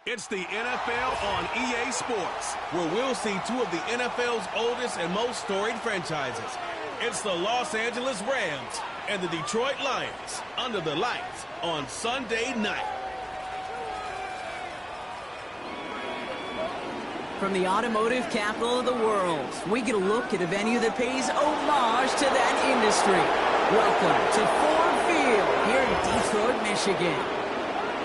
It's the NFL on EA Sports, where we'll see two of the NFL's oldest and most storied franchises. It's the Los Angeles Rams and the Detroit Lions under the lights on Sunday night. From the automotive capital of the world, we get a look at a venue that pays homage to that industry. Welcome to Ford Field here in Detroit, Michigan.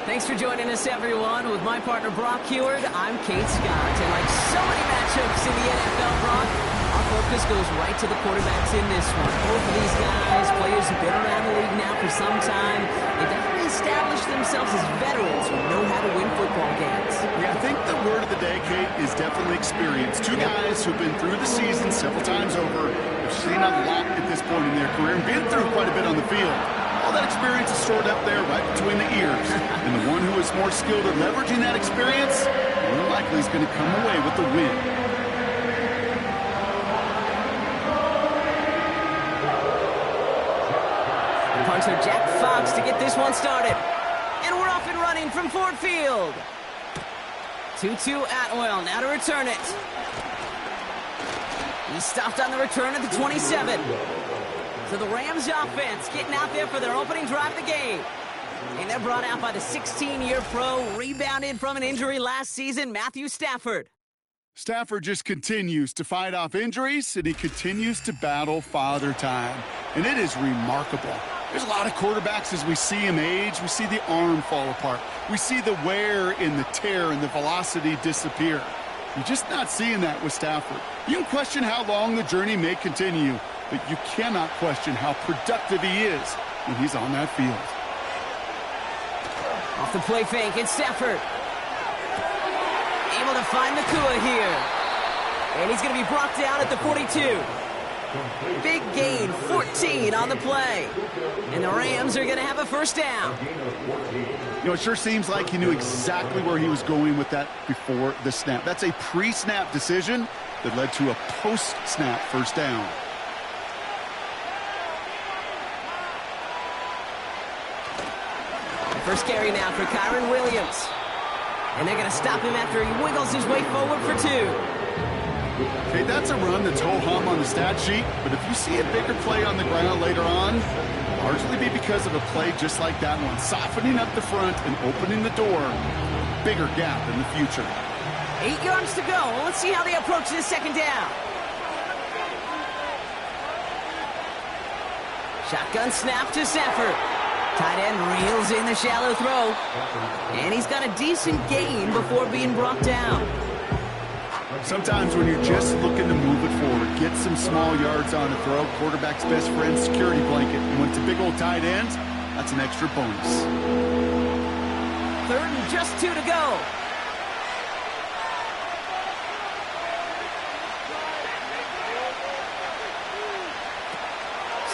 Thanks for joining us, everyone. With my partner, Brock Heward, I'm Kate Scott. And like so many matchups in the NFL, Brock, our focus goes right to the quarterbacks in this one. Both of these guys, players who've been around the league now for some time, they definitely established themselves as veterans who know how to win football games. Yeah, I think the word of the day, Kate, is definitely experience. Two guys who've been through the season several times over, have seen a lot at this point in their career, and been through quite a bit on the field. All that experience is stored up there right between the ears. And the one who is more skilled at leveraging that experience, more than likely is going to come away with the win. Punter Jack Fox to get this one started. And we're off and running from Ford Field. 2-2 Atwell, now to return it. He stopped on the return at the 27. So the Rams offense getting out there for their opening drive of the game. And they're brought out by the 16-year pro, rebounded from an injury last season, Matthew Stafford. Stafford just continues to fight off injuries, and he continues to battle father time. And it is remarkable. There's a lot of quarterbacks as we see him age. We see the arm fall apart. We see the wear in the tear and the velocity disappear. You're just not seeing that with Stafford. You can question how long the journey may continue, but you cannot question how productive he is when he's on that field. Off the play fake, it's Stafford. Able to find Nakua here. And he's going to be brought down at the 42. Big gain, 14 on the play. And the Rams are going to have a first down. You know, it sure seems like he knew exactly where he was going with that before the snap. That's a pre-snap decision that led to a post-snap first down. First carry now for Kyron Williams. And they're going to stop him after he wiggles his way forward for 2. Okay, that's a run that's ho-hum on the stat sheet, but if you see a bigger play on the ground later on, largely be because of a play just like that one, softening up the front and opening the door, bigger gap in the future. 8 yards to go. Let's see how they approach this second down. Shotgun snap to Stafford. Tight end reels in the shallow throw. And he's got a decent gain before being brought down. Sometimes when you're just looking to move it forward, get some small yards on the throw, quarterback's best friend, security blanket. And when it's a big old tight end, that's an extra bonus. Third and just 2 to go.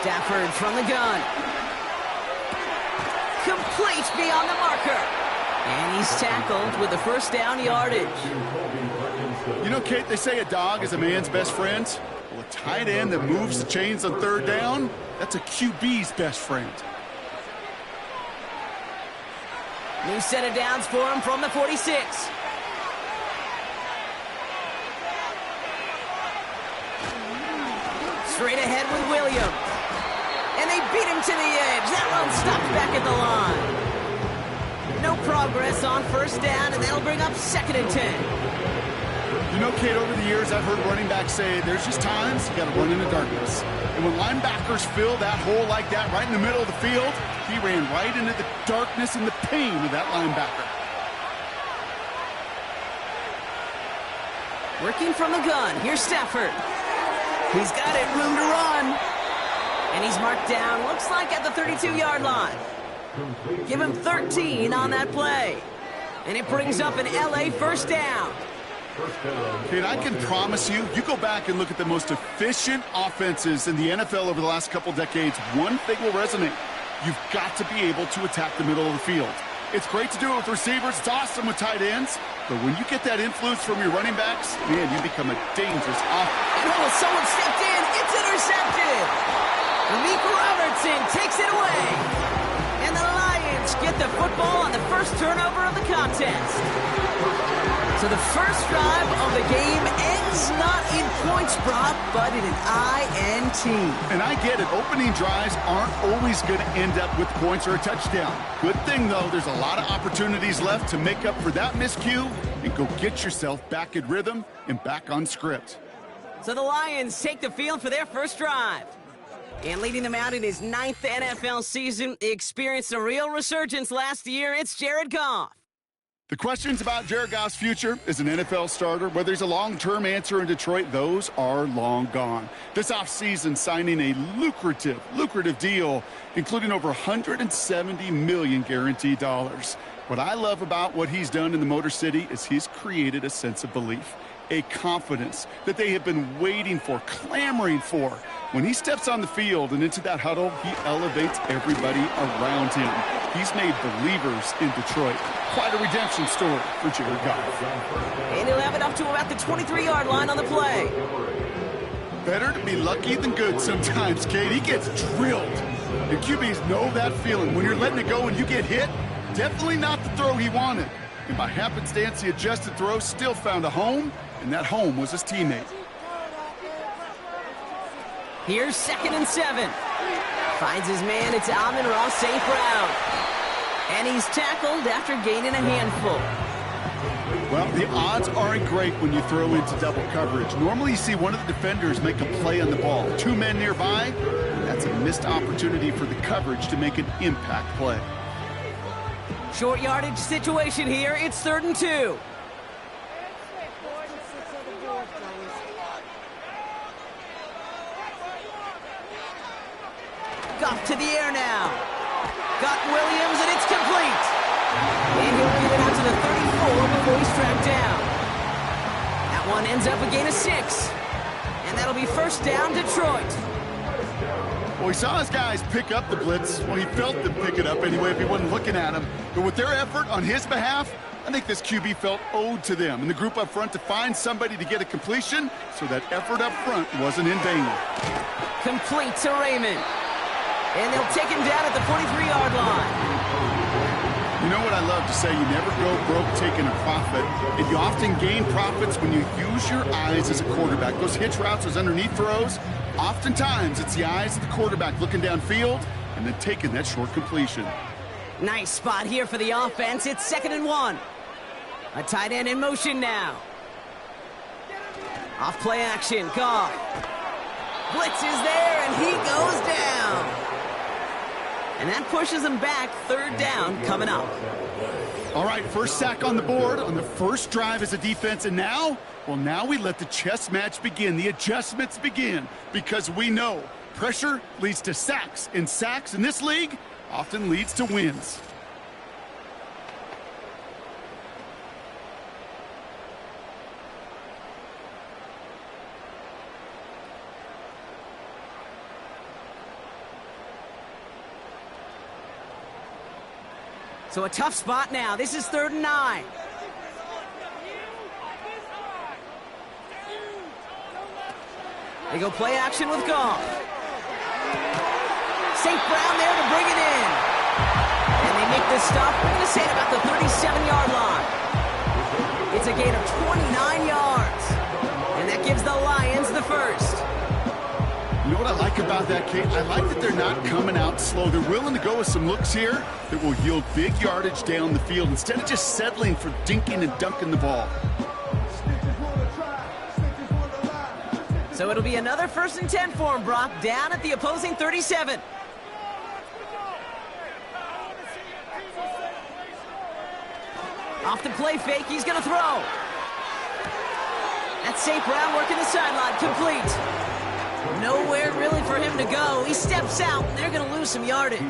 Stafford from the gun. Complete beyond the marker. And he's tackled with the first down yardage. You know, Kate, they say a dog is a man's best friend. Well, a tight end that moves the chains on third down, that's a QB's best friend. New set of downs for him from the 46. Straight ahead with Williams. And they beat him to the edge. That run stopped back at the line. No progress on first down, and that'll bring up 2nd and 10. You know, Kate, over the years, I've heard running backs say there's just times you got to run in the darkness. And when linebackers fill that hole like that right in the middle of the field, he ran right into the darkness and the pain of that linebacker. Working from the gun, here's Stafford. He's got it, room to run. And he's marked down, looks like at the 32-yard line. Give him 13 on that play. And it brings up an LA first down. Kate, I can promise you, you go back and look at the most efficient offenses in the NFL over the last couple decades, one thing will resonate. You've got to be able to attack the middle of the field. It's great to do it with receivers. It's awesome with tight ends. But when you get that influence from your running backs, man, you become a dangerous offense. Oh, someone stepped in. It's intercepted. Meek Robertson takes it away. And the Lions Chiefs get the football on the first turnover of the contest. So the first drive of the game ends not in points, Brock, but in an INT. And I get it. Opening drives aren't always going to end up with points or a touchdown. Good thing, though, there's a lot of opportunities left to make up for that miscue and go get yourself back in rhythm and back on script. So the Lions take the field for their first drive. And leading them out in his 9th NFL season, he experienced a real resurgence last year. It's Jared Goff. The questions about Jared Goff's future as an NFL starter, whether he's a long-term answer in Detroit, those are long gone. This offseason, signing a lucrative deal, including over $170 million guaranteed dollars. What I love about what he's done in the Motor City is he's created a sense of belief, a confidence that they have been waiting for, clamoring for. When he steps on the field and into that huddle, he elevates everybody around him. He's made believers in Detroit. Quite a redemption story for Jared Goff. And he'll have it up to about the 23-yard line on the play. Better to be lucky than good sometimes, Kate. He gets drilled. And QBs know that feeling. When you're letting it go and you get hit, definitely not the throw he wanted. And by happenstance, the adjusted throw still found a home, and that home was his teammate. Here's 2nd and 7. Finds his man. It's Amon-Ra St. Brown. And he's tackled after gaining a handful. Well, the odds aren't great when you throw into double coverage. Normally you see one of the defenders make a play on the ball. 2 men nearby, and that's a missed opportunity for the coverage to make an impact play. Short yardage situation here. It's 3rd and 2. Goff to the air now. Got Williams, and it's complete. And he'll get it out to the 34 before he's tracked down. That one ends up a gain of 6. And that'll be first down, Detroit. Well, he saw his guys pick up the blitz. Well, he felt them pick it up anyway if he wasn't looking at him. But with their effort on his behalf, I think this QB felt owed to them and the group up front to find somebody to get a completion so that effort up front wasn't in vain. Complete to Raymond. And they'll take him down at the 43-yard line. You know what I love to say? You never go broke taking a profit. And you often gain profits when you use your eyes as a quarterback. Those hitch routes, those underneath throws, oftentimes it's the eyes of the quarterback looking downfield and then taking that short completion. Nice spot here for the offense. It's 2nd and 1. A tight end in motion now. Off play action. Goff. Blitz is there, and he goes down. And that pushes him back. 3rd down coming up. All right, first sack on the board on the first drive as a defense. And now, well, now we let the chess match begin. The adjustments begin because we know pressure leads to sacks. And sacks in this league often leads to wins. So a tough spot now. This is 3rd and 9. They go play action with Goff. St. Brown there to bring it in. And they make this stop, we're going to say, at about the 37-yard line. It's a gain of 29 yards. And that gives the Lions the first. You know what I like about that, Kate? I like that they're not coming out slow. They're willing to go with some looks here that will yield big yardage down the field instead of just settling for dinking and dunking the ball. So it'll be another 1st and 10 for him, Brock, down at the opposing 37. Off the play fake, he's going to throw. That's St. Brown working the sideline, complete. Nowhere really for him to go. He steps out, and they're going to lose some yardage.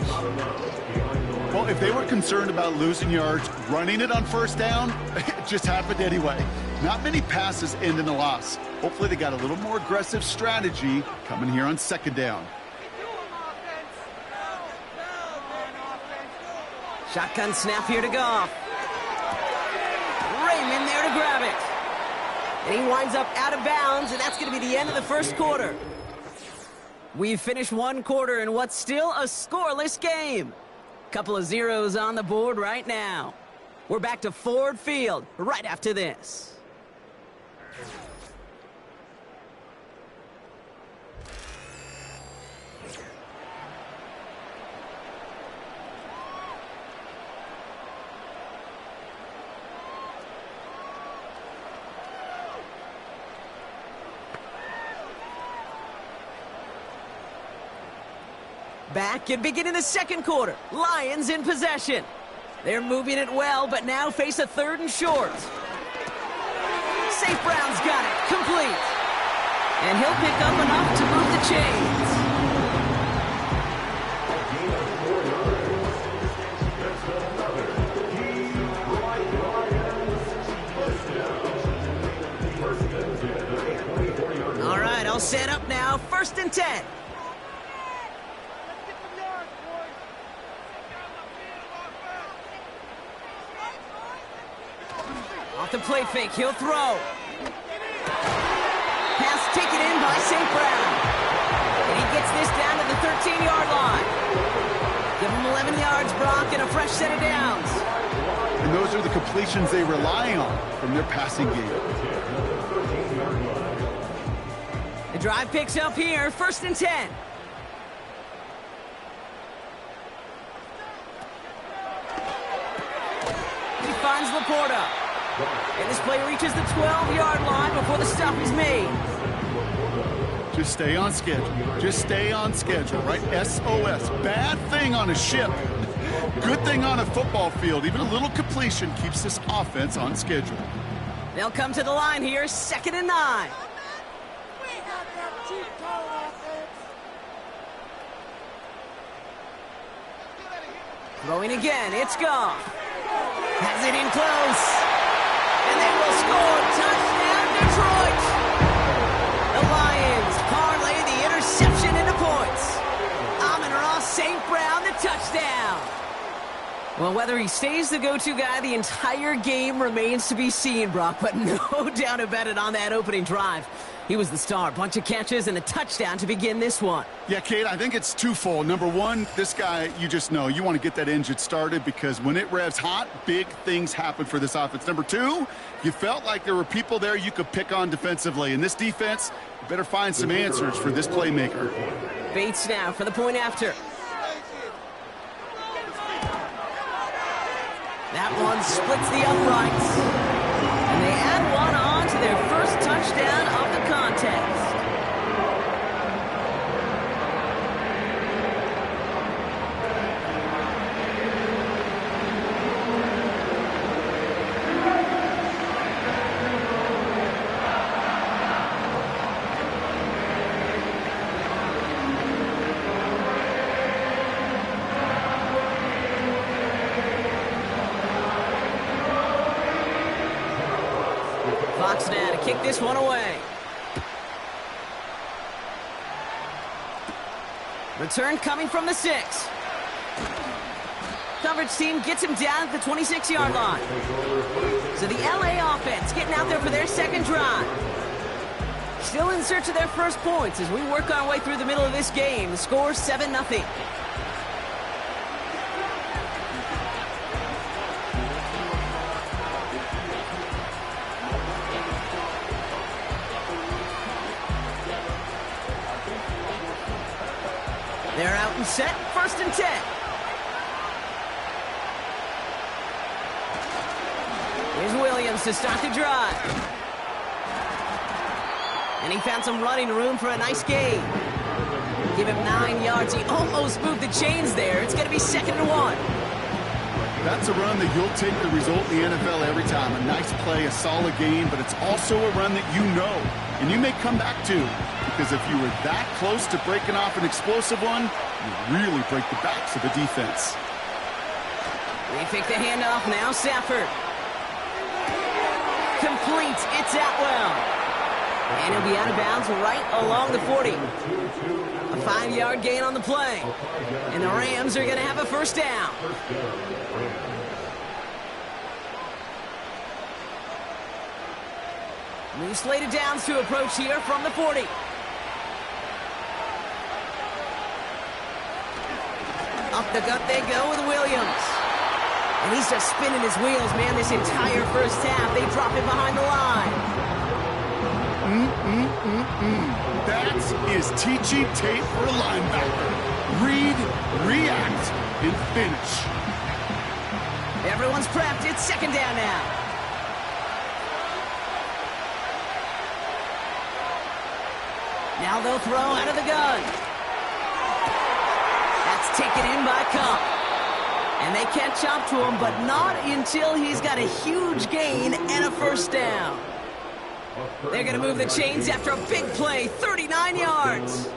Well, if they were concerned about losing yards, running it on 1st down, it just happened anyway. Not many passes end in a loss. Hopefully they got a little more aggressive strategy coming here on 2nd down. Shotgun snap here to Goff. Raymond there to grab it. And he winds up out of bounds, and that's going to be the end of the first quarter. We've finished one quarter in what's still a scoreless game. Couple of zeros on the board right now. We're back to Ford Field right after this. Back and beginning the second quarter. Lions in possession. They're moving it well, but now face a 3rd and short. St. Brown's got it. Complete. And he'll pick up enough to move the chains. All right, I'll set up now. 1st and 10. Off the play fake, he'll throw. Pass taken in by St. Brown. And he gets this down to the 13-yard line. Give him 11 yards, Brock, and a fresh set of downs. And those are the completions they rely on from their passing game. The drive picks up here, 1st and 10. He finds Laporta. And this play reaches the 12-yard line before the stop is made. Just stay on schedule. Just stay on schedule, right? SOS. Bad thing on a ship. Good thing on a football field. Even a little completion keeps this offense on schedule. They'll come to the line here, 2nd and 9. Throwing again, it's Goff. Has it in close. And they will score. Touchdown, Detroit. The Lions parlay the interception into points. Amon-Ra St. Brown, the touchdown. Well, whether he stays the go-to guy the entire game remains to be seen, Brock, but no doubt about it on that opening drive. He was the star. Bunch of catches and a touchdown to begin this one. Yeah, Kate, I think it's twofold. Number one, this guy, you just know, you want to get that engine started because when it revs hot, big things happen for this offense. Number two, you felt like there were people there you could pick on defensively. In this defense, you better find some answers for this playmaker. Bates now for the point after. That one splits the uprights. And they add one on to their first touchdown of the contest. Fox now to kick this one away. Return coming from the 6. Coverage team gets him down at the 26-yard line. So the LA offense getting out there for their second drive. Still in search of their first points as we work our way through the middle of this game. The score 7-0. They're out and set, 1st and 10. Here's Williams to start the drive. And he found some running room for a nice gain. Give him 9 yards. He almost moved the chains there. It's going to be 2nd and 1. That's a run that you'll take the result in the NFL every time. A nice play, a solid game, but it's also a run that you know, and you may come back to. Because if you were that close to breaking off an explosive one, you really break the backs of the defense. They take the handoff now, Stafford. Complete, it's Atwell. And he'll be out of bounds right along the 40. A 5-yard gain on the play. And the Rams are going to have a first down. New slated downs to approach here from the 40. A Up the gut they go with Williams. And he's just spinning his wheels, man, this entire first half. They drop him behind the line. That is teaching tape for a linebacker. Read, react, and finish. Everyone's prepped. It's second down now. Now they'll throw out of the gun. That's taken in by Cup. And they catch up to him, but not until he's got a huge gain and a first down. They're going to move the chains after a big play, 39 yards.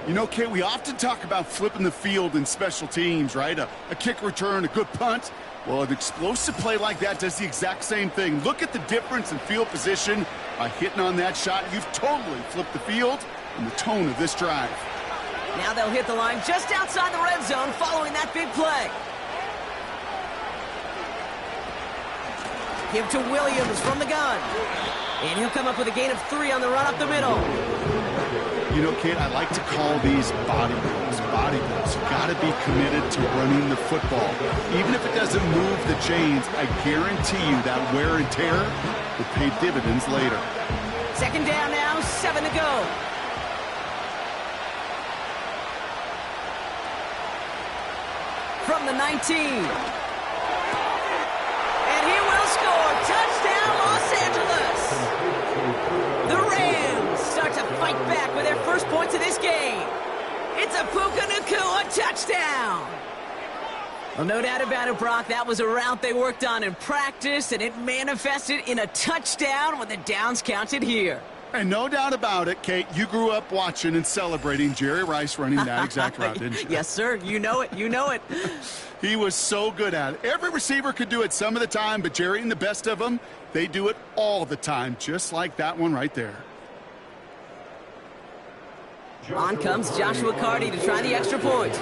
You know, Kate, we often talk about flipping the field in special teams, right? A kick return, a good punt. Well, an explosive play like that does the exact same thing. Look at the difference in field position. By hitting on that shot, you've totally flipped the field and the tone of this drive. Now they'll hit the line just outside the red zone following that big play. Give to Williams from the gun. And he'll come up with a gain of 3 on the run up the middle. You know, Kate, I like to call these body drills. Body drills. You've got to be committed to running the football. Even if it doesn't move the chains, I guarantee you that wear and tear will pay dividends later. Second down now, 7 to go. From the 19. And he will score. Touchdown, Los Angeles. The Rams start to fight back with their first points of this game. It's a Puka Nacua touchdown. Well, no doubt about it, Brock. That was a route they worked on in practice, and it manifested in a touchdown when the downs counted here. And no doubt about it, Kate, you grew up watching and celebrating Jerry Rice running that exact route, didn't you? Yes, sir. You know it. You know it. He was so good at it. Every receiver could do it some of the time, but Jerry and the best of them, they do it all the time, just like that one right there. On comes Joshua Carty to try the extra point.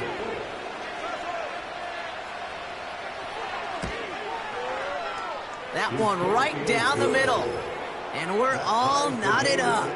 That one right down the middle. And we're all knotted up.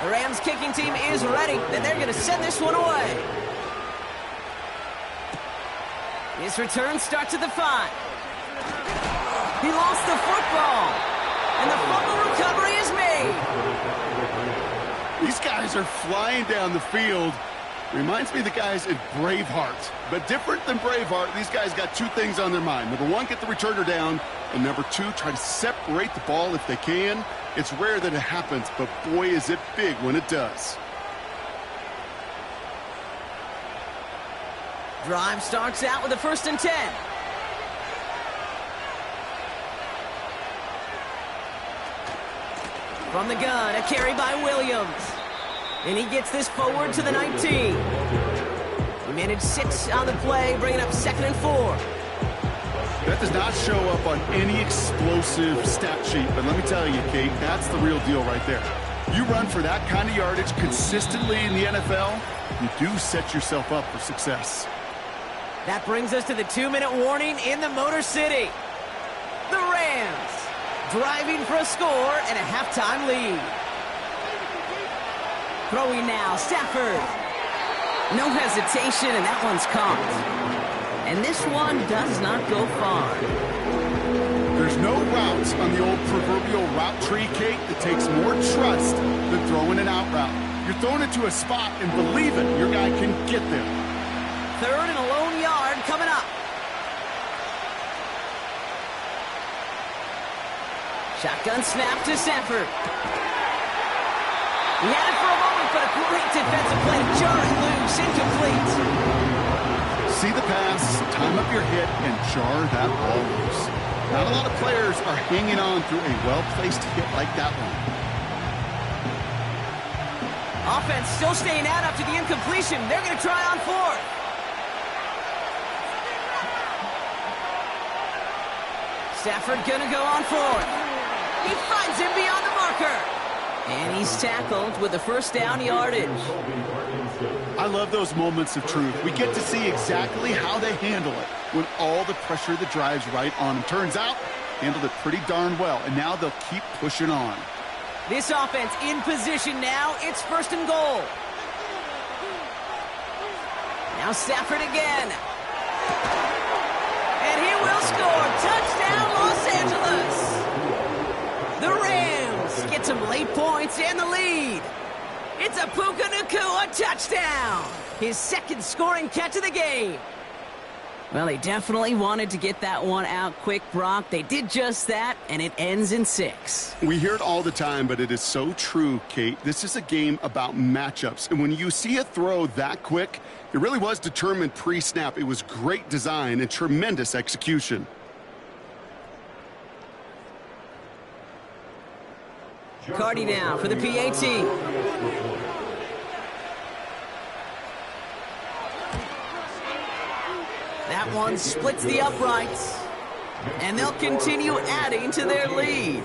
The Rams kicking team is ready, and they're going to send this one away. His return starts at the 5. He lost the football, and the fumble recovery is made. These guys are flying down the field. Reminds me of the guys at Braveheart. But different than Braveheart, these guys got 2 things on their mind. Number 1, get the returner down. And number 2, try to separate the ball if they can. It's rare that it happens, but boy, is it big when it does. Drive starts out with a 1st and 10. From the gun, a carry by Williams. And he gets this forward to the 19. He managed 6 on the play, bringing up 2nd and 4. That does not show up on any explosive stat sheet, but let me tell you, Kate, that's the real deal right there. You run for that kind of yardage consistently in the NFL, you do set yourself up for success. That brings us to the 2-minute warning in the Motor City. The Rams driving for a score and a halftime lead. Throwing now, Stafford. No hesitation, and that one's caught. And this one does not go far. There's no routes on the old proverbial route tree, Kate, that takes more trust than throwing an out route. You're throwing it to a spot, and believe it, your guy can get there. 3rd and a lone yard coming up. Shotgun snap to Stafford. He had it for a moment, but a great defensive play. Jarring loose, incomplete. See the pass, time up your hit, and jar that ball loose. Not a lot of players are hanging on through a well-placed hit like that one. Offense still staying out after the incompletion. They're going to try on 4th. Stafford gonna go on fourth. He finds him beyond the marker. And he's tackled with the first down yardage. I love those moments of truth. We get to see exactly how they handle it when all the pressure that drives right on them. Turns out, handled it pretty darn well, and now they'll keep pushing on. This offense in position now. It's first and goal. Now Stafford again. And he will score. Touchdown, Los Angeles. The Rams get some late points and the lead. It's a Puka Nacua touchdown. His second scoring catch of the game. Well, they definitely wanted to get that one out quick, Brock. They did just that, and it ends in 6. We hear it all the time, but it is so true, Kate. This is a game about matchups. And when you see a throw that quick, it really was determined pre-snap. It was great design and tremendous execution. Cardi now for the PAT. That one splits the uprights. And they'll continue adding to their lead.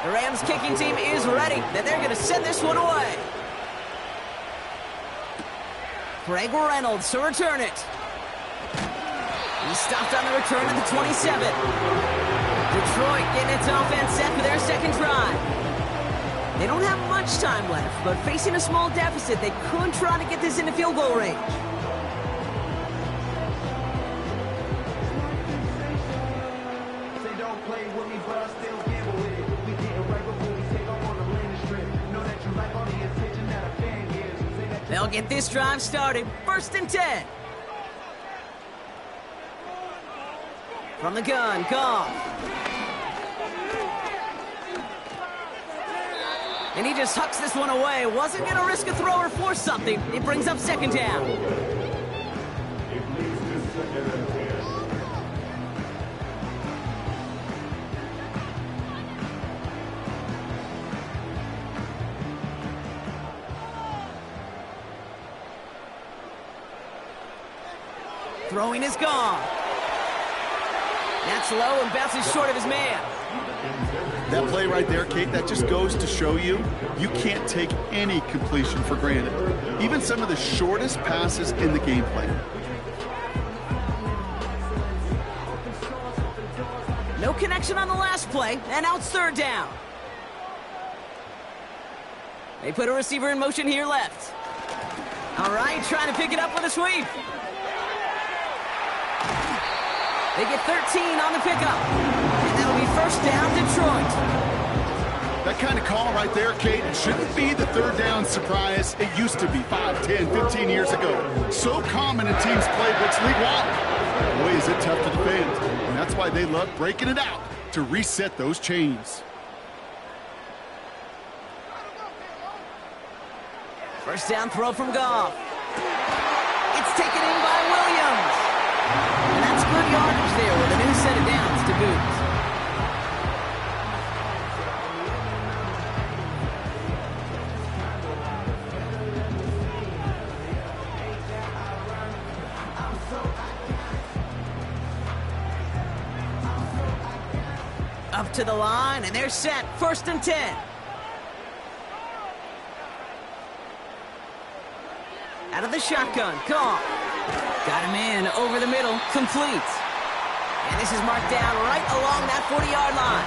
The Rams kicking team is ready, and they're going to send this one away. Greg Reynolds to return it. He stopped on the return at the 27. Detroit getting its offense set for their second drive. They don't have much time left, but facing a small deficit, they could try to get this into field goal range. They'll get this drive started. First and 10. From the gun, Goff. And he just hucks this one away. Wasn't going to risk a throw or force something. It brings up second down. Throwing is gone. That's low and bounces short of his man. That play right there, Kate, that just goes to show you, you can't take any completion for granted. Even some of the shortest passes in the game plan. No connection on the last play, and now it's third down. They put a receiver in motion here left. All right, trying to pick it up with a sweep. They get 13 on the pickup. And that'll be first down, Detroit. That kind of call right there, Kate, it shouldn't be the third down surprise. It used to be 5, 10, 15 years ago. So common in teams' playbooks league wide. Boy, is it tough to defend. And that's why they love breaking it out to reset those chains. First down throw from Goff. It's taken in by Williams. And that's good yardage there with a new set of downs to boot. Up to the line, and they're set. First and 10. Out of the shotgun, Goff. Got him in over the middle, complete. And this is marked down right along that 40-yard line.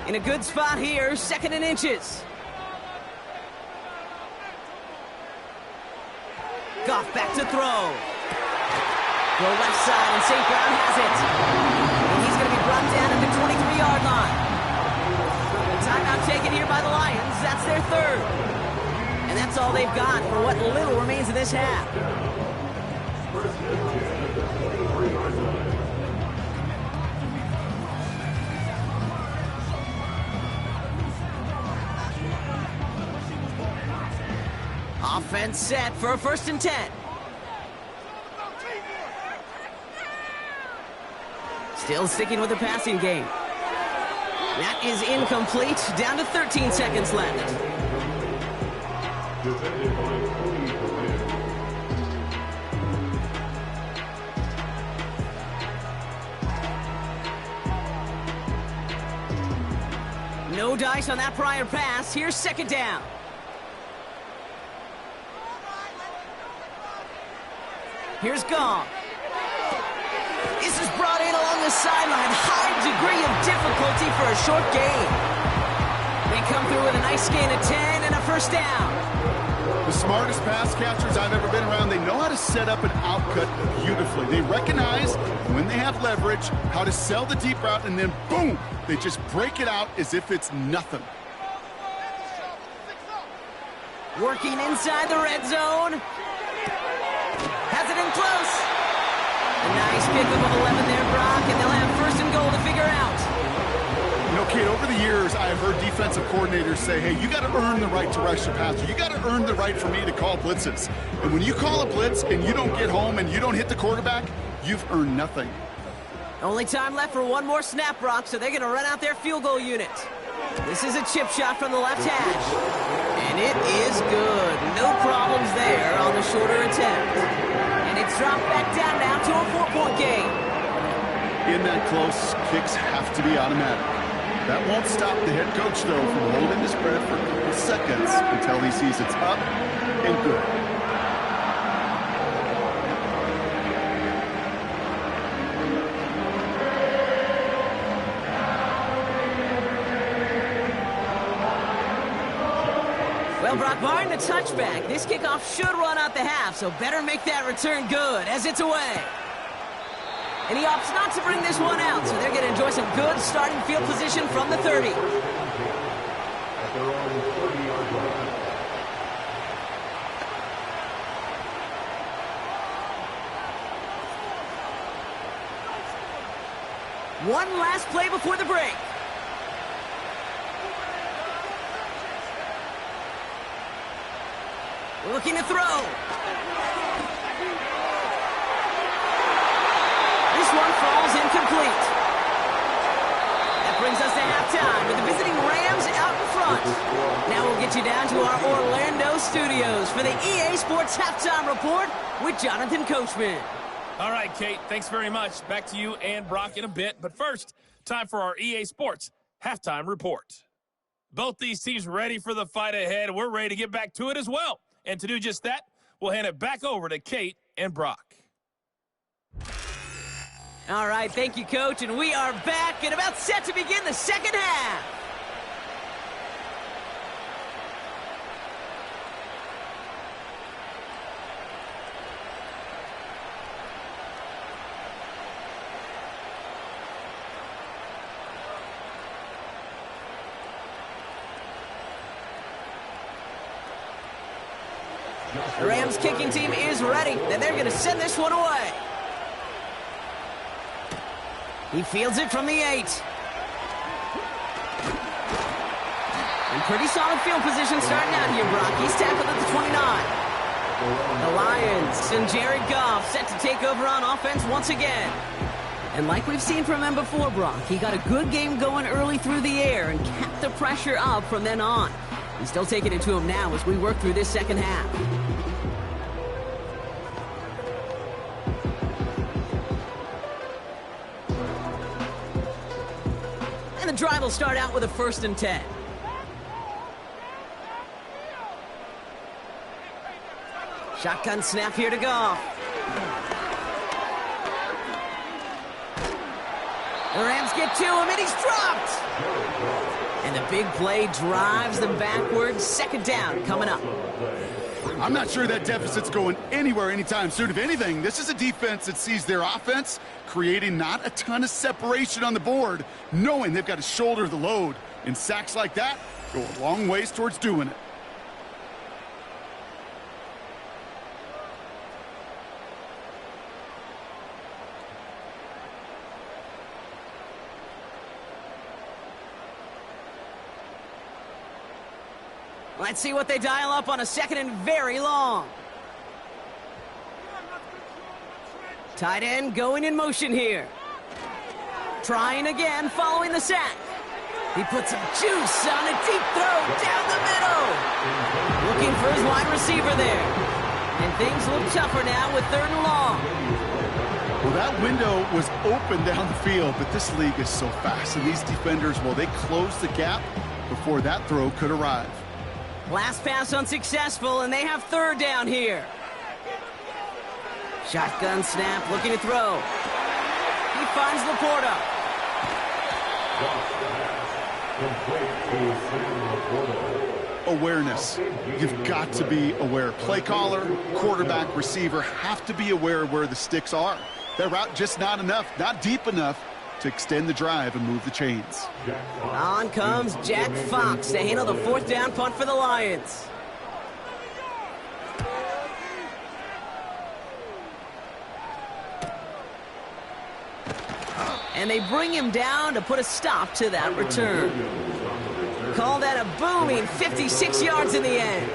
In a good spot here, second and inches. Goff back to throw. Go left side, and St. Brown has it. And he's going to be brought down at the 23-yard line. The timeout taken here by the Lions. That's their third. And that's that's all they've got for what little remains of this half. Offense set for a 1st and 10. Still sticking with the passing game. That is incomplete. Down to 13 seconds left. No dice on that prior pass. Here's 2nd down. Here's Gong. This is brought in along the sideline. High degree of difficulty for a short gain. They come through with a nice gain of 10 and a 1st down. The smartest pass catchers I've ever been around, they know how to set up an outcut beautifully. They recognize when they have leverage, how to sell the deep route, and then boom, they just break it out as if it's nothing. Working inside the red zone. Has it in close. A nice pickup of 11 there, Brock, and they'll have 1st and goal to figure out. You know, Kate, over the years, I have heard defensive coordinators say, hey, you got to earn the right to rush the passer. You got to earn the right for me to call blitzes. And when you call a blitz and you don't get home and you don't hit the quarterback, you've earned nothing. Only time left for one more snap, Brock, so they're going to run out their field goal unit. This is a chip shot from the left hash. And it is good. No problems there on the shorter attempt. And it's dropped back down now to a 4-point game. In that close, kicks have to be automatic. That won't stop the head coach, though, from holding the spread for a couple seconds until he sees it's up and good. Well, Brock, barring the touchback, this kickoff should run out the half, so better make that return good as it's away. And he opts not to bring this one out, so they're going to enjoy some good starting field position from the 30. One last play before the break. Looking to throw. This one falls incomplete. That brings us to halftime with the visiting Rams out in front. Now we'll get you down to our Orlando studios for the EA Sports Halftime Report with Jonathan Coachman. All right, Kate, thanks very much. Back to you and Brock in a bit. But first, time for our EA Sports Halftime Report. Both these teams ready for the fight ahead. We're ready to get back to it as well. And to do just that, we'll hand it back over to Kate and Brock. All right, thank you, Coach. And we are back and about set to begin the second half. The Rams kicking team is ready, and they're going to send this one away. He fields it from the 8. And pretty solid field position starting out here, Brock. He's tackled at the 29. The Lions and Jared Goff set to take over on offense once again. And like we've seen from him before, Brock, he got a good game going early through the air and kept the pressure up from then on. He's still taking it to him now as we work through this second half. And the drive will start out with a 1st and 10. Shotgun snap here to Goff. The Rams get to him, and he's dropped. And the big play drives them backwards. 2nd down coming up. I'm not sure that deficit's going anywhere anytime soon. If anything, this is a defense that sees their offense creating not a ton of separation on the board, knowing they've got to shoulder the load. And sacks like that go a long ways towards doing it. Let's see what they dial up on a second and very long. Tight end going in motion here. Trying again, following the sack. He puts some juice on a deep throw down the middle. Looking for his wide receiver there. And things look tougher now with 3rd and long. Well, that window was open down the field, but this league is so fast. And these defenders, well, they closed the gap before that throw could arrive. Last pass unsuccessful, and they have 3rd down here. Shotgun snap, looking to throw. He finds Laporta. Awareness. You've got to be aware. Play caller, quarterback, receiver have to be aware of where the sticks are. That route just not enough, not deep enough to extend the drive and move the chains. On comes Jack Fox to handle the 4th down punt for the Lions. And they bring him down to put a stop to that return. Call that a booming 56 yards in the end.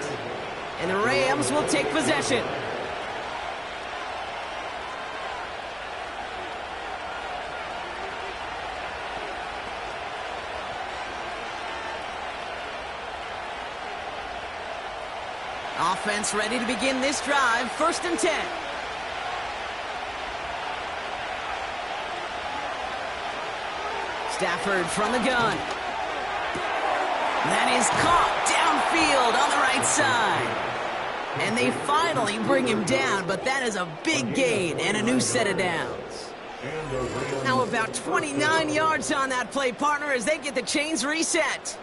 And the Rams will take possession. Offense ready to begin this drive. 1st and 10. Stafford from the gun. That is caught downfield on the right side. And they finally bring him down, but that is a big gain and a new set of downs. Now about 29 yards on that play, partner, as they get the chains reset.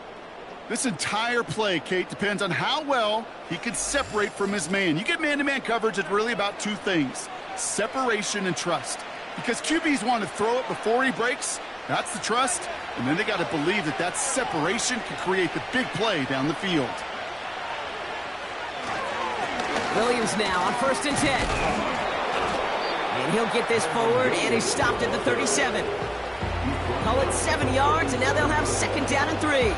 This entire play, Kate, depends on how well he can separate from his man. You get man-to-man coverage, it's really about 2 things, separation and trust. Because QBs want to throw it before he breaks, that's the trust, and then they got to believe that that separation can create the big play down the field. Williams now on 1st and 10. And he'll get this forward, and he's stopped at the 37. Call it 7 yards, and now they'll have 2nd down and 3.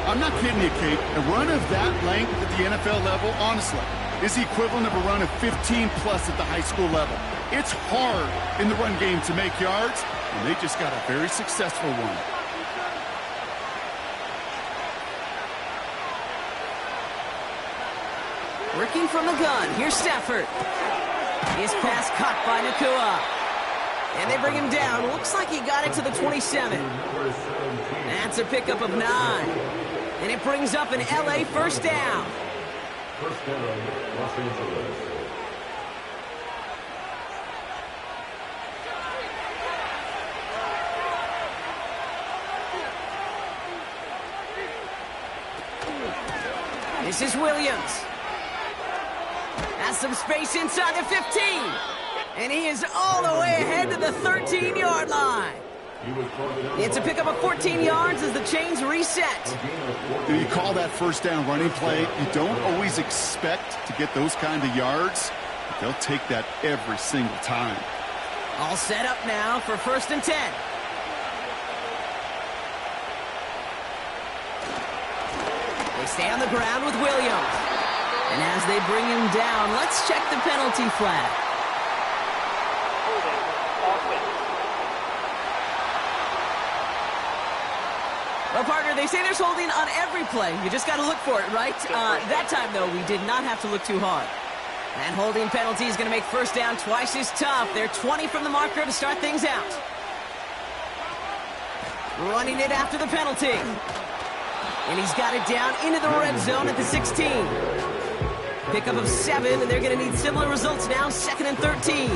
I'm not kidding you, Kate. A run of that length at the NFL level, honestly, is the equivalent of a run of 15-plus at the high school level. It's hard in the run game to make yards, and they just got a very successful one. Working from the gun. Here's Stafford. His pass caught by Nakua. And they bring him down. Looks like he got it to the 27. That's a pickup of 9. And it brings up an LA 1st down. First down, Los Angeles. This is Williams. Has some space inside the 15. And he is all the way ahead to the 13-yard line. It's a pickup of 14 yards as the chains reset. You call that 1st down running play. You don't always expect to get those kind of yards, but they'll take that every single time. All set up now for 1st and 10. They stay on the ground with Williams. And as they bring him down, let's check the penalty flag. Well, partner, they say there's holding on every play. You just got to look for it, right? That time, though, we did not have to look too hard. That holding penalty is going to make 1st down twice as tough. They're 20 from the marker to start things out. Running it after the penalty. And he's got it down into the red zone at the 16. Pickup of 7, and they're going to need similar results now, 2nd and 13.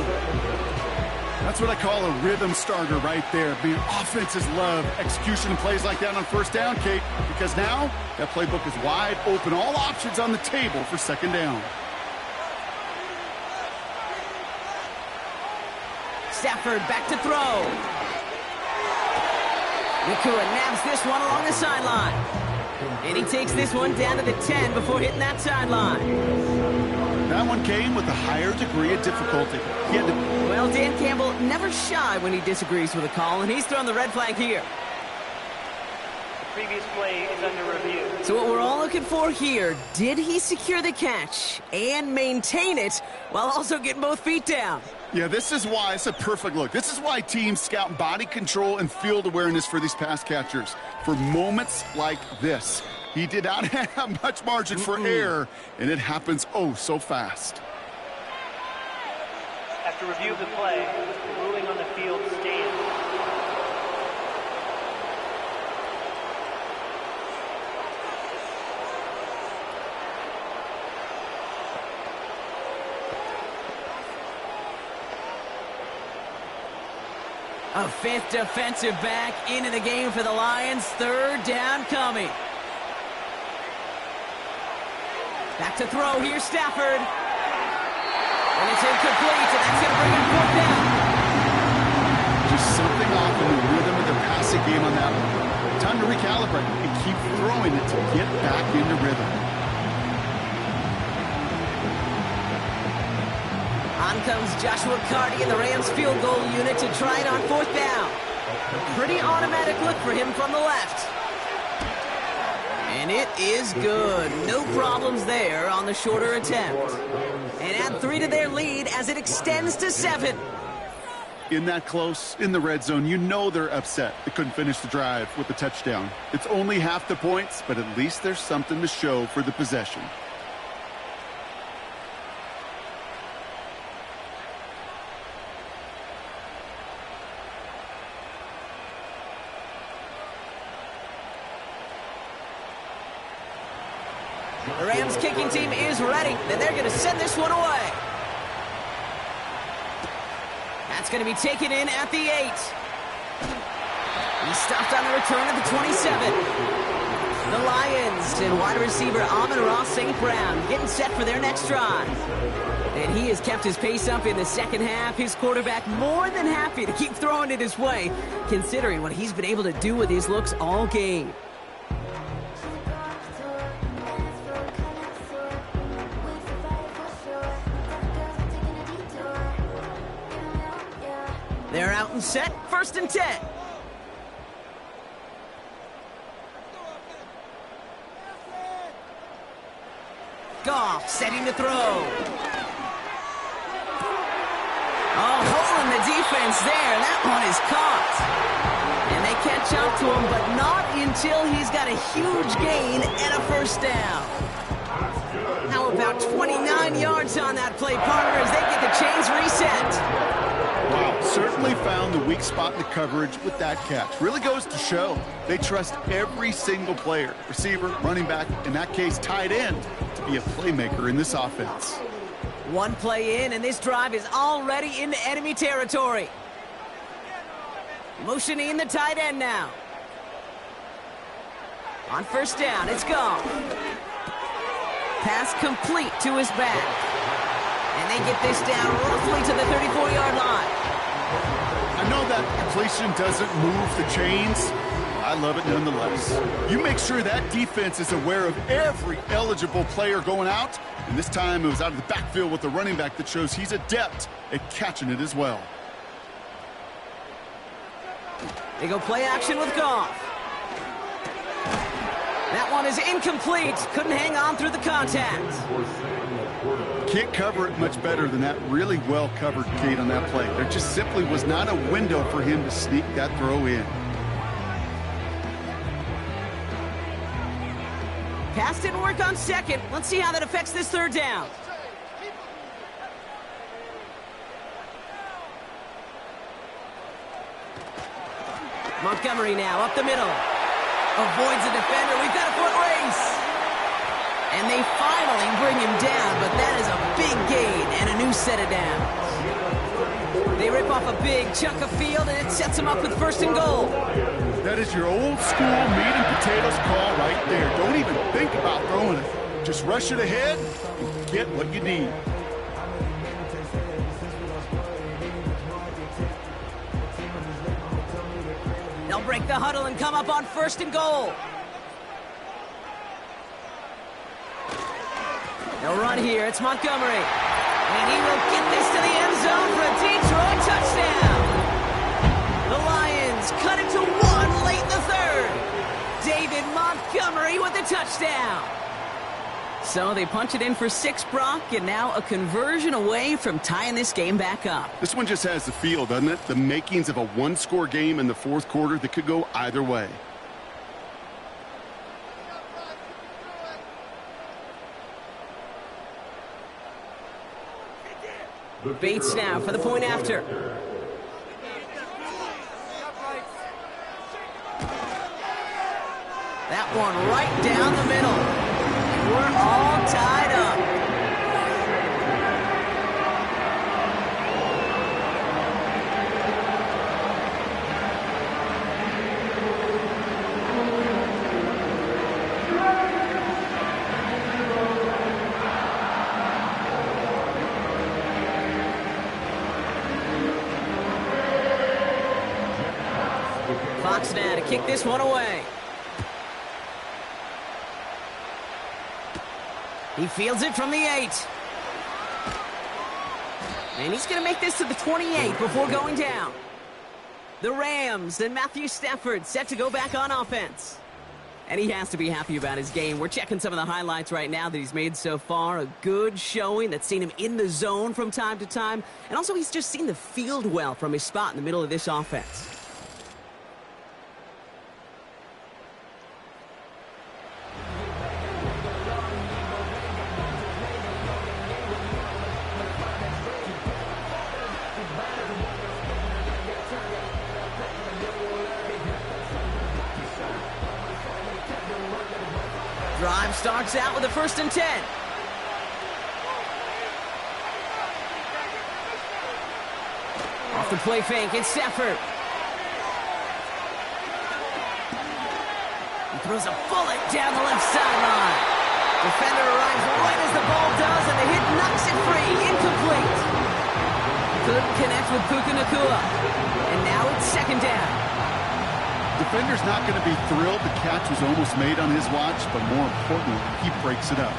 That's what I call a rhythm starter right there. Being offenses love execution and plays like that on 1st down, Kate, because now that playbook is wide open. All options on the table for 2nd down. Stafford back to throw. Nakua nabs this one along the sideline. And he takes this one down to the 10 before hitting that sideline. That one came with a higher degree of difficulty. Well, Dan Campbell never shy when he disagrees with a call, and he's thrown the red flag here. previous play is under review. So what we're all looking for here, did he secure the catch and maintain it while also getting both feet down? Yeah, this is why it's a perfect look. This is why teams scout body control and field awareness for these pass catchers. For moments like this, he did not have much margin for error, and it happens oh so fast. After review of the play, the ruling on the field stands. A fifth defensive back into the game for the Lions. Third down coming. Back to throw. Here's Stafford. And it's incomplete, and that's going to bring him fourth down. Just something off in the rhythm of the passing game on that one. Time to recalibrate and keep throwing it to get back into rhythm. On comes Joshua Carty in the Rams field goal unit to try it on fourth down. Pretty automatic look for him from the left. And it is good. No problems there on the shorter attempt. And add 3 to their lead as it extends to 7. In that close, in the red zone, you know they're upset. They couldn't finish the drive with the touchdown. It's only half the points, but at least there's something to show for the possession. The Rams kicking team is ready, and they're going to send this one away. That's going to be taken in at the 8. He's stopped on the return at the 27. The Lions and wide receiver Amon-Ra St. Brown getting set for their next drive. And he has kept his pace up in the second half. His quarterback more than happy to keep throwing it his way, considering what he's been able to do with his looks all game. They're out and set, 1st and 10. Goff setting to throw. Oh, hole in the defense there. That one is caught. And they catch up to him, but not until he's got a huge gain and a first down. Now about 29 yards on that play, partner, as they get the chains reset. Wow, certainly found the weak spot in the coverage with that catch. Really goes to show they trust every single player, receiver, running back, in that case tight end, to be a playmaker in this offense. One play in, and this drive is already into enemy territory. Motioning the tight end now. On first down, it's gone. Pass complete to his back. And they get this down roughly to the 34-yard line. I know that completion doesn't move the chains. I love it nonetheless. You make sure that defense is aware of every eligible player going out. And this time it was out of the backfield with the running back that shows he's adept at catching it as well. They go play action with Goff. That one is incomplete. Couldn't hang on through the contact. Can't cover it much better than that really well-covered gate on that play. There just simply was not a window for him to sneak that throw in. Pass didn't work on second. Let's see how that affects this third down. Montgomery now up the middle. Avoids a defender. We've got a foot race. And they finally bring him down, but that is a big gain and a new set of downs. They rip off a big chunk of field, and it sets them up with 1st and goal. That is your old school meat and potatoes call right there. Don't even think about throwing it. Just rush it ahead and get what you need. They'll break the huddle and come up on 1st and goal. They'll run here. It's Montgomery. And he will get this to the end zone for a Detroit touchdown. The Lions cut it to 1 late in the 3rd. David Montgomery with a touchdown. So they punch it in for 6, Brock, and now a conversion away from tying this game back up. This one just has the feel, doesn't it? The makings of a one-score game in the fourth quarter that could go either way. Bates now for the point after. That one right down the middle. We're all tied up. Fox now to kick this one away. He fields it from the 8. And he's going to make this to the 28 before going down. The Rams and Matthew Stafford set to go back on offense. And he has to be happy about his game. We're checking some of the highlights right now that he's made so far. A good showing that's seen him in the zone from time to time. And also he's just seen the field well from his spot in the middle of this offense. Drive starts out with a 1st and 10. Off the play fake, it's Stafford. He throws a bullet down the left sideline. Defender arrives right as the ball does, and the hit knocks it free. Incomplete. Couldn't connect with Puka Nacua. And now it's 2nd down. Defender's not going to be thrilled the catch was almost made on his watch, but more importantly, he breaks it up.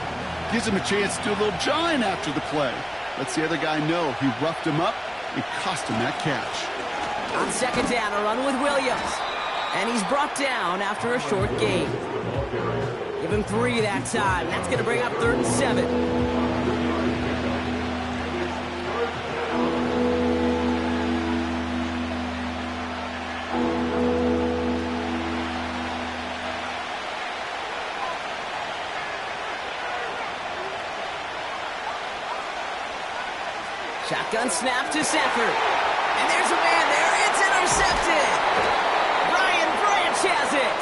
Gives him a chance to do a little jawing after the play. Lets the other guy know he roughed him up and cost him that catch. On 2nd down, a run with Williams. And he's brought down after a short gain. Give him 3 that time. That's going to bring up 3rd and 7. Shotgun snap to Stafford. And there's a man there. It's intercepted. Ryan Branch has it.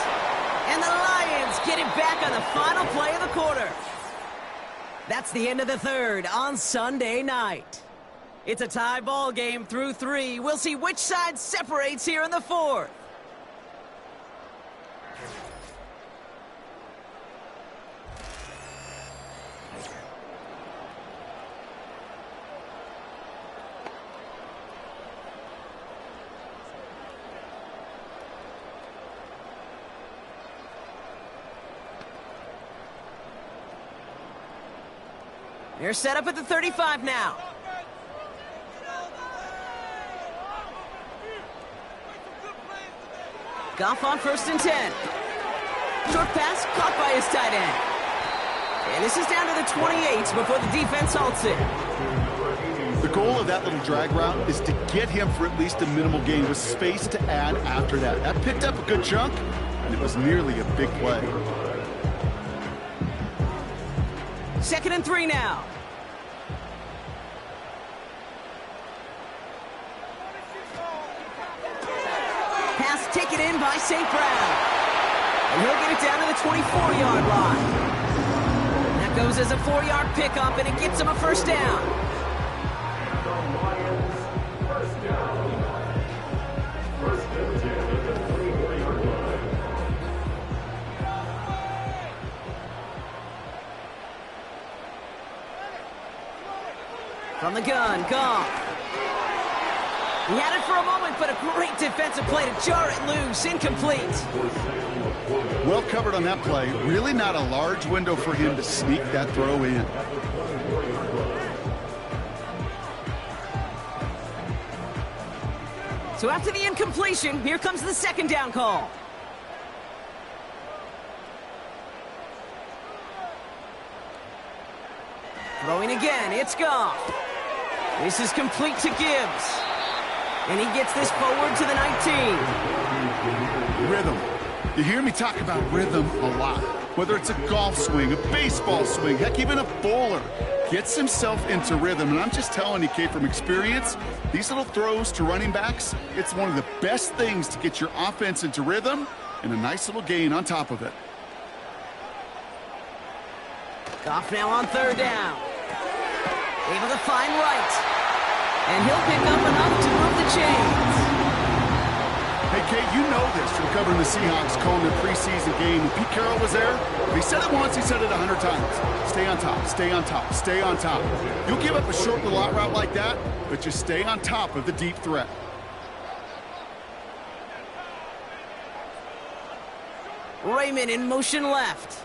And the Lions get it back on the final play of the quarter. That's the end of the 3rd on Sunday night. It's a tie ball game through 3. We'll see which side separates here in the 4th. They're set up at the 35 now. Goff on 1st and 10. Short pass caught by his tight end. And this is down to the 28 before the defense halts it. The goal of that little drag route is to get him for at least a minimal gain with space to add after that. That picked up a good chunk, and it was nearly a big play. 2nd and 3 now. Pass taken in by St. Brown. And he'll get it down to the 24-yard line. That goes as a 4-yard pickup, and it gets him a 1st down. From the gun, Goff. He had it for a moment, but a great defensive play to jar it loose. Incomplete. Well covered on that play. Really not a large window for him to sneak that throw in. So after the incompletion, here comes the 2nd down call. Throwing again, it's Goff. This is complete to Gibbs. And he gets this forward to the 19. Rhythm. You hear me talk about rhythm a lot. Whether it's a golf swing, a baseball swing, heck, even a bowler gets himself into rhythm. And I'm just telling you, Kate, from experience, these little throws to running backs, it's one of the best things to get your offense into rhythm and a nice little gain on top of it. Goff now on third down. Able to find Wright. And he'll pick up enough to move the chains. Hey, Kate, you know this from covering the Seahawks, calling their preseason game. When Pete Carroll was there, if he said it once, he said it 100 times. Stay on top, stay on top, stay on top. You'll give up a short little out route like that, but just stay on top of the deep threat. Raymond in motion left.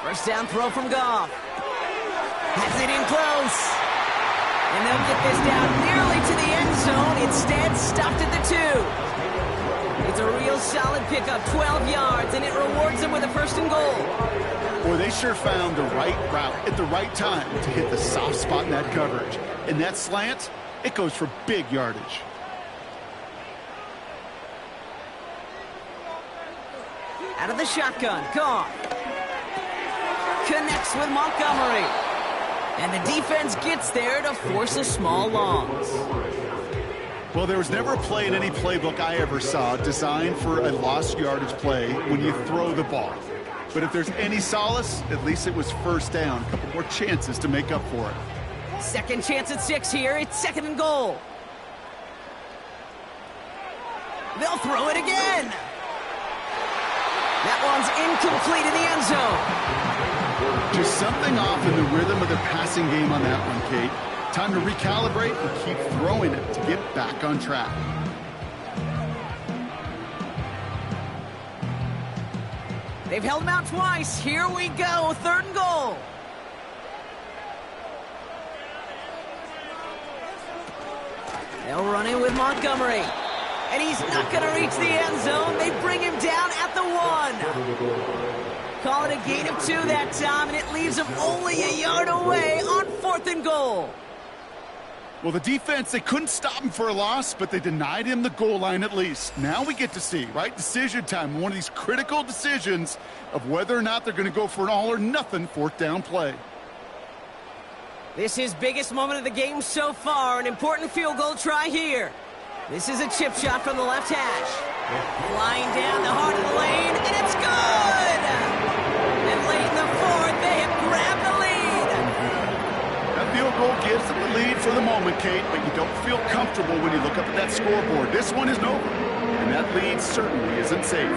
First down throw from Goff. Has it in close. And they'll get this down nearly to the end zone. Instead, stopped at the 2. It's a real solid pickup, 12 yards, and it rewards them with a first and goal. Boy, they sure found the right route at the right time to hit the soft spot in that coverage. And that slant, it goes for big yardage. Out of the shotgun, Goff. Connects with Montgomery. And the defense gets there to force a small loss. Well, there was never a play in any playbook I ever saw designed for a lost yardage play when you throw the ball. But if there's any solace, at least it was first down. A couple more chances to make up for it. Second chance at 6 here. It's second and goal. They'll throw it again. That one's incomplete in the end zone. Just something off in the rhythm of their passing game on that one, Kate. Time to recalibrate and keep throwing it to get back on track. They've held him out twice. Here we go. Third and goal. They'll run it with Montgomery. And he's not going to reach the end zone. They bring him down at the 1. Call it a gain of 2 that time, and it leaves him only a yard away on 4th and goal. Well, the defense, they couldn't stop him for a loss, but they denied him the goal line at least. Now we get to see, right? Decision time, one of these critical decisions of whether or not they're going to go for an all-or-nothing 4th down play. This is biggest moment of the game so far, an important field goal try here. This is a chip shot from the left hash. Flying down the heart of the lane, and it's good! And late in the 4th, they have grabbed the lead. That field goal gives them the lead for the moment, Kate, but you don't feel comfortable when you look up at that scoreboard. This one isn't over, and that lead certainly isn't safe.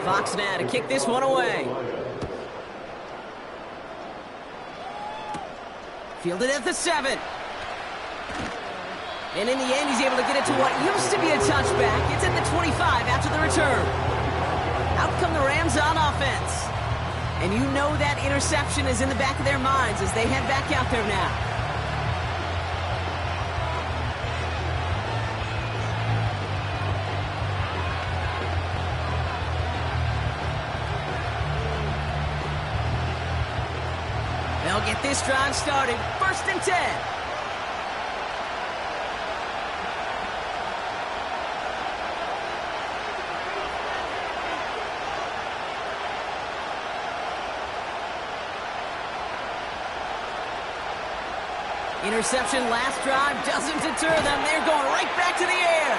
Fox now to kick this one away. Fielded at the 7. And in the end, he's able to get it to what used to be a touchback. It's at the 25 after the return. Out come the Rams on offense. And you know that interception is in the back of their minds as they head back out there now. They'll get this drive started. 1st and 10. Interception last drive doesn't deter them. They're going right back to the air.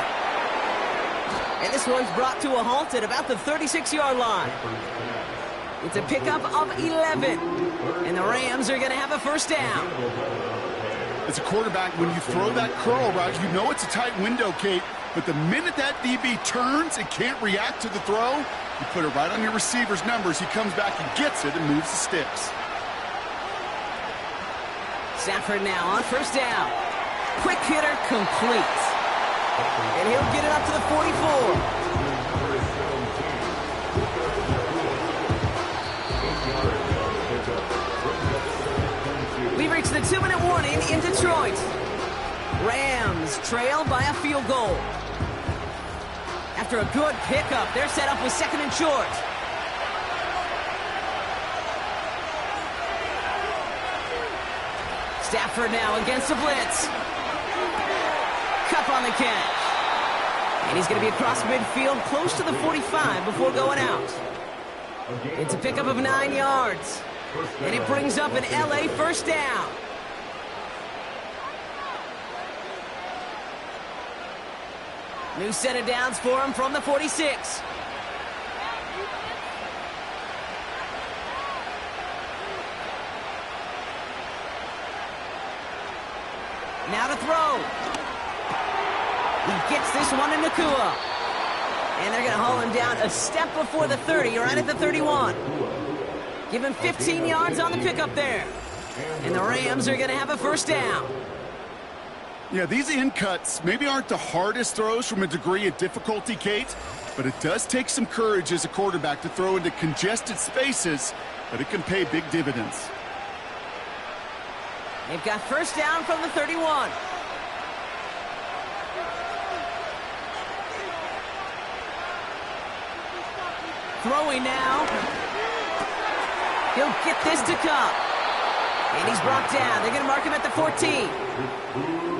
And this one's brought to a halt at about the 36-yard line. It's a pickup of 11. And the Rams are going to have a first down. As a quarterback, when you throw that curl route, you know it's a tight window, Kate. But the minute that DB turns and can't react to the throw, you put it right on your receiver's numbers. He comes back and gets it and moves the sticks. Stafford now on first down. Quick hitter complete. And he'll get it up to the 44. Detroit. Rams trail by a field goal. After a good pickup, they're set up with 2nd and short. Stafford now against the blitz. Cup on the catch. And he's going to be across midfield, close to the 45 before going out. It's a pickup of 9 yards. And it brings up an LA first down. New set of downs for him from the 46. Now to throw. He gets this one in Nakua. And they're going to haul him down a step before the 30, right at the 31. Give him 15 yards on the pickup there. And the Rams are going to have a first down. Yeah, these in cuts maybe aren't the hardest throws from a degree of difficulty, Kate, but it does take some courage as a quarterback to throw into congested spaces, but it can pay big dividends. They've got first down from the 31. Throwing now. He'll get this to Cup. And he's brought down. They're going to mark him at the 14.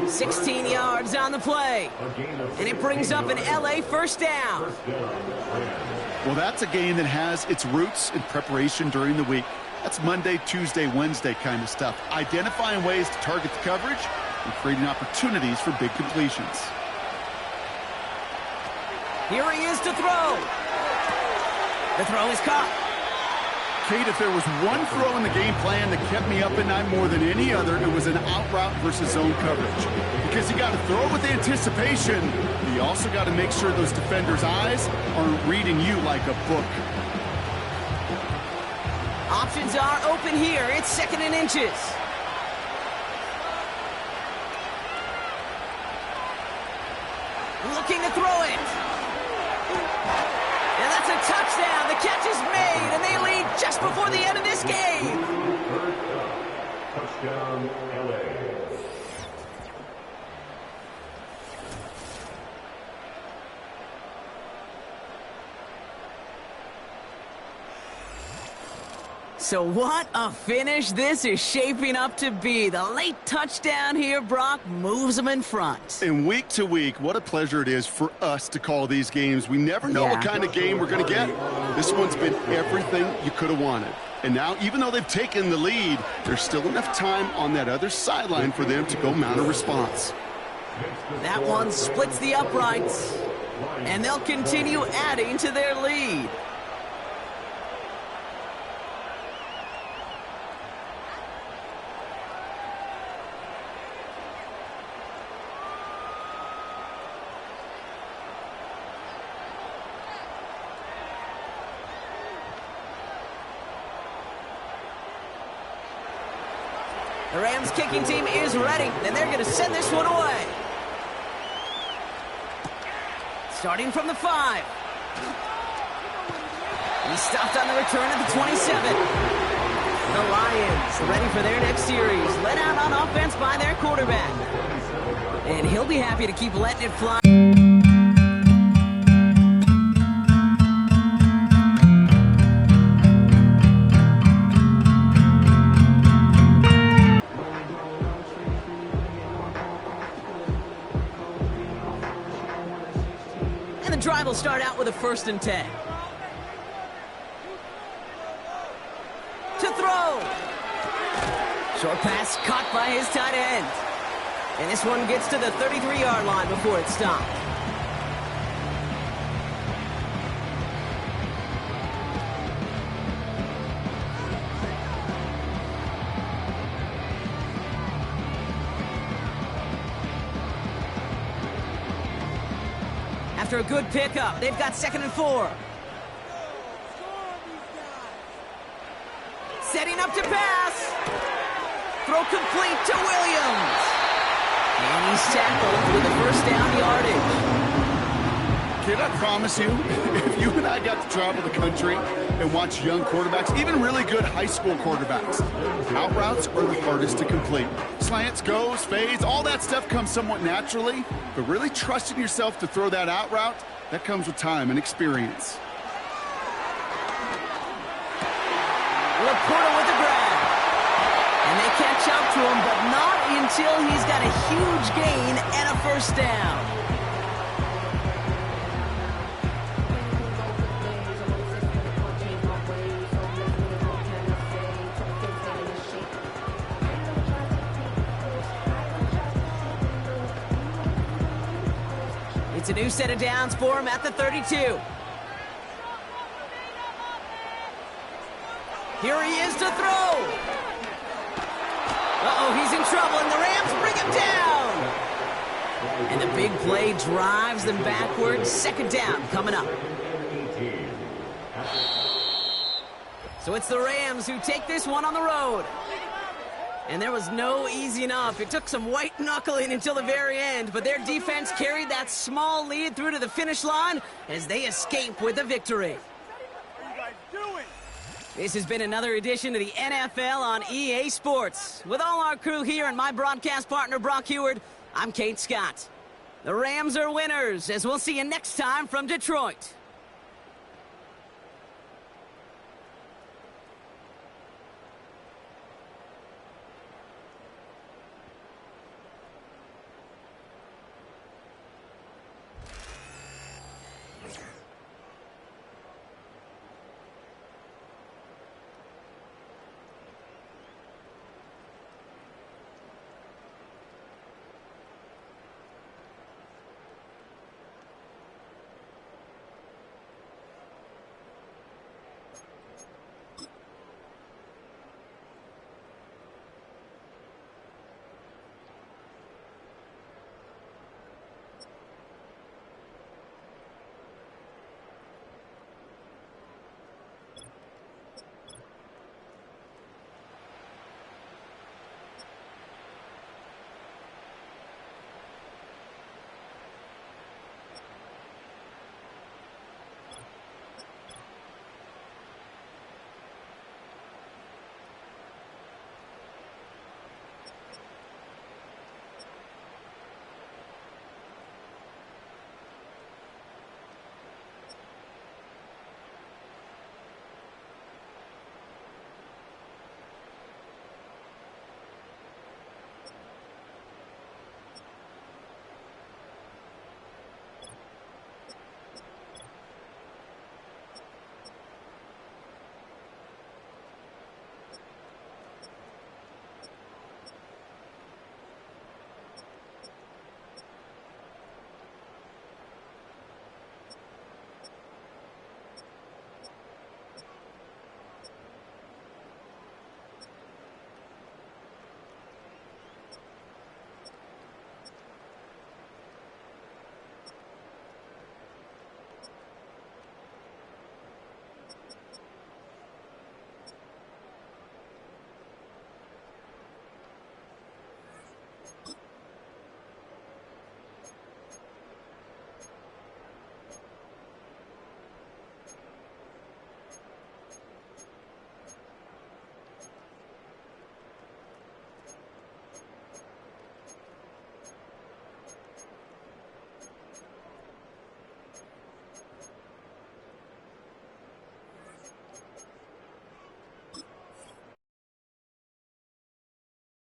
16 yards on the play. And it brings up an LA first down. Well, that's a game that has its roots in preparation during the week. That's Monday, Tuesday, Wednesday kind of stuff. Identifying ways to target the coverage and creating opportunities for big completions. Here he is to throw. The throw is caught. Kate, if there was one throw in the game plan that kept me up at night more than any other, it was an out route versus zone coverage. Because you got to throw with anticipation, but you also got to make sure those defenders' eyes aren't reading you like a book. Options are open here. It's 2nd and inches. Looking to throw it. And that's a touchdown. The catch is made, and they lead just before the end of this game. Touchdown, LA. So what a finish this is shaping up to be. The late touchdown here, Brock, moves them in front. And week to week, what a pleasure it is for us to call these games. We never know what kind of game we're going to get. This one's been everything you could have wanted. And now, even though they've taken the lead, there's still enough time on that other sideline for them to go mount a response. That one splits the uprights, and they'll continue adding to their lead. The Rams kicking team is ready, and they're going to send this one away. Starting from the 5. He's stopped on the return at the 27. The Lions ready for their next series. Let out on offense by their quarterback. And he'll be happy to keep letting it fly. Drive will start out with a 1st and 10. To throw. Short pass caught by his tight end. And this one gets to the 33-yard line before it's stopped. After a good pickup, they've got 2nd and 4. Setting up to pass. Throw complete to Williams. And he's tackled with a first down yardage. Kid, I promise you, if you and I got to travel the country, and watch young quarterbacks, even really good high school quarterbacks. Out routes are the hardest to complete. Slants, goes, fades, all that stuff comes somewhat naturally, but really trusting yourself to throw that out route, that comes with time and experience. Laporta with the grab. And they catch up to him, but not until he's got a huge gain and a first down. It's a new set of downs for him at the 32. Here he is to throw. Uh-oh, he's in trouble, and the Rams bring him down. And the big play drives them backwards. Second down coming up. So it's the Rams who take this one on the road. And there was no easy enough. It took some white knuckling until the very end, but their defense carried that small lead through to the finish line as they escape with the victory. This has been another edition of the NFL on EA Sports. With all our crew here and my broadcast partner, Brock Heward, I'm Kate Scott. The Rams are winners, as we'll see you next time from Detroit.